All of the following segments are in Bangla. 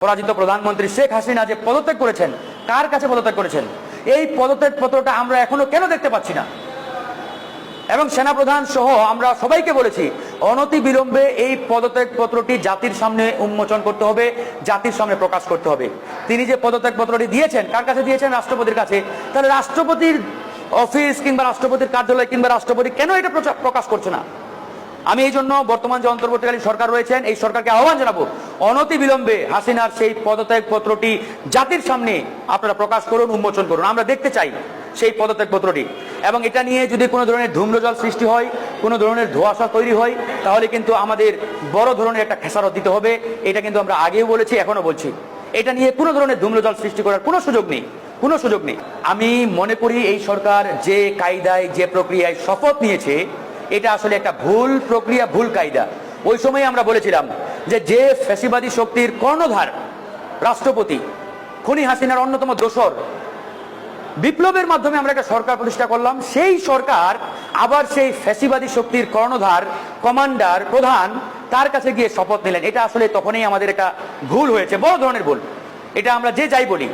পরাজিত প্রধানমন্ত্রী শেখ হাসিনা যে পদত্যাগ করেছেন, কার কাছে পদত্যাগ করেছেন? এই পদত্যাগ পত্রটা আমরা এখনো কেন দেখতে পাচ্ছি না? এবং সেনাপ্রধান সহ আমরা সবাইকে বলেছি অনতি বিলম্বে এই পদত্যাগ পত্রটি জাতির সামনে উন্মোচন করতে হবে, জাতির সামনে প্রকাশ করতে হবে। তিনি যে পদত্যাগ পত্রটি দিয়েছেন, কার কাছে দিয়েছেন? রাষ্ট্রপতির কাছে। তাহলে রাষ্ট্রপতির অফিস কিংবা রাষ্ট্রপতির কার্যালয় কিংবা রাষ্ট্রপতি কেন এটা প্রকাশ করছে না? আমি এই জন্য বর্তমান যে অন্তর্বর্তীকালীন সরকার রয়েছেন এই সরকারকে আহ্বান জানাবো, অনতি বিলম্বে হাসিনার সেই পদত্যাগ পত্রটি জাতির সামনে আপনারা প্রকাশ করুন, উন্মোচন করুন। আমরা দেখতে চাই সেই পদত্যাগ পত্রটি। এবং এটা নিয়ে যদি কোনো ধরনের ধূম্রজল সৃষ্টি হয়, কোনো ধরনের ধোঁয়াশা তৈরি হয়, তাহলে কিন্তু আমাদের বড় ধরনের একটা খেসারত দিতে হবে। এটা কিন্তু আমরা আগেও বলেছি, এখনো বলছি। এটা নিয়ে কোনো ধরনের ধূম্রজল সৃষ্টি করার কোনো সুযোগ নেই, কোনো সুযোগ নেই। আমি মনে করি এই সরকার যে কায়দায়, যে প্রক্রিয়ায় শপথ নিয়েছে, এটা আসলে একটা ভুল প্রক্রিয়া, ভুল কায়দা। ওই সময় আমরা বলেছিলাম যে ফ্যাসিবাদী শক্তির কর্ণধার রাষ্ট্রপতি, খুনি হাসিনার অন্যতম দোসর, বিপ্লবের মাধ্যমে আমরা একটা সরকার প্রতিষ্ঠা করলাম, সেই সরকার আবার সেই ফ্যাসিবাদী শক্তির কর্ণধার, কমান্ডার, প্রধান, তার কাছে গিয়ে শপথ নিলেন। এটা আসলে তখনই আমাদের একটা ভুল হয়েছে, বড় ধরনের ভুল। এটা আমরা যে যাই বলি,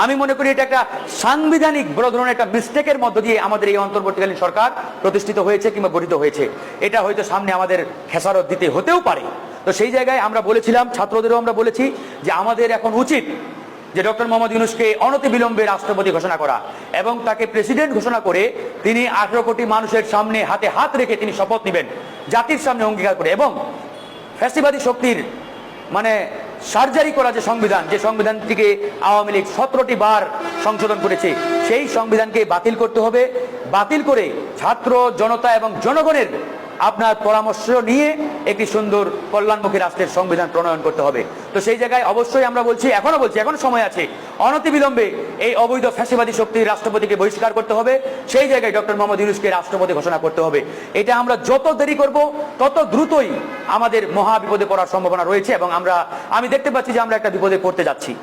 আমি মনে করি এটা একটা সাংবিধানিক বড় ধরনের একটা মিস্টেকের মধ্য দিয়ে আমাদের এই অন্তর্বর্তীকালীন সরকার প্রতিষ্ঠিত হয়েছে কিংবা গঠিত হয়েছে। এটা হয়তো সামনে আমাদের খেসারত দিতে হতেও পারে। তো সেই জায়গায় আমরা বলেছিলাম, ছাত্রদেরও আমরা বলেছি যে আমাদের এখন উচিত যে ডক্টর মোহাম্মদ ইউনূসকে অনতিবিলম্বে রাষ্ট্রপতি ঘোষণা করা এবং তাকে প্রেসিডেন্ট ঘোষণা করে তিনি 18 কোটি মানুষের সামনে হাতে হাত রেখে তিনি শপথ নেবেন, জাতির সামনে অঙ্গীকার করে। এবং ফ্যাসিবাদী শক্তির সার্জারি করা যে সংবিধানটিকে আওয়ামী লীগ 17টি বার সংশোধন করেছে, সেই সংবিধানকে বাতিল করতে হবে। বাতিল করে ছাত্র জনতা এবং জনগণের আপনার পরামর্শ নিয়ে একটি সুন্দর কল্যাণমুখী রাষ্ট্রের সংবিধান প্রণয়ন করতে হবে। তো সেই জায়গায় অবশ্যই আমরা বলছি, এখনো সময় আছে, অনতিবিলম্বে এই অবৈধ ফ্যাসিবাদী শক্তির রাষ্ট্রপতিকে বহিষ্কার করতে হবে। সেই জায়গায় ডক্টর মোহাম্মদ ইউনূসকে রাষ্ট্রপতি ঘোষণা করতে হবে। এটা আমরা যত দেরি করব তত দ্রুতই আমাদের মহা বিপদে পড়ার সম্ভাবনা রয়েছে এবং আমি দেখতে পাচ্ছি যে আমরা একটা বিপদে পড়তে যাচ্ছি।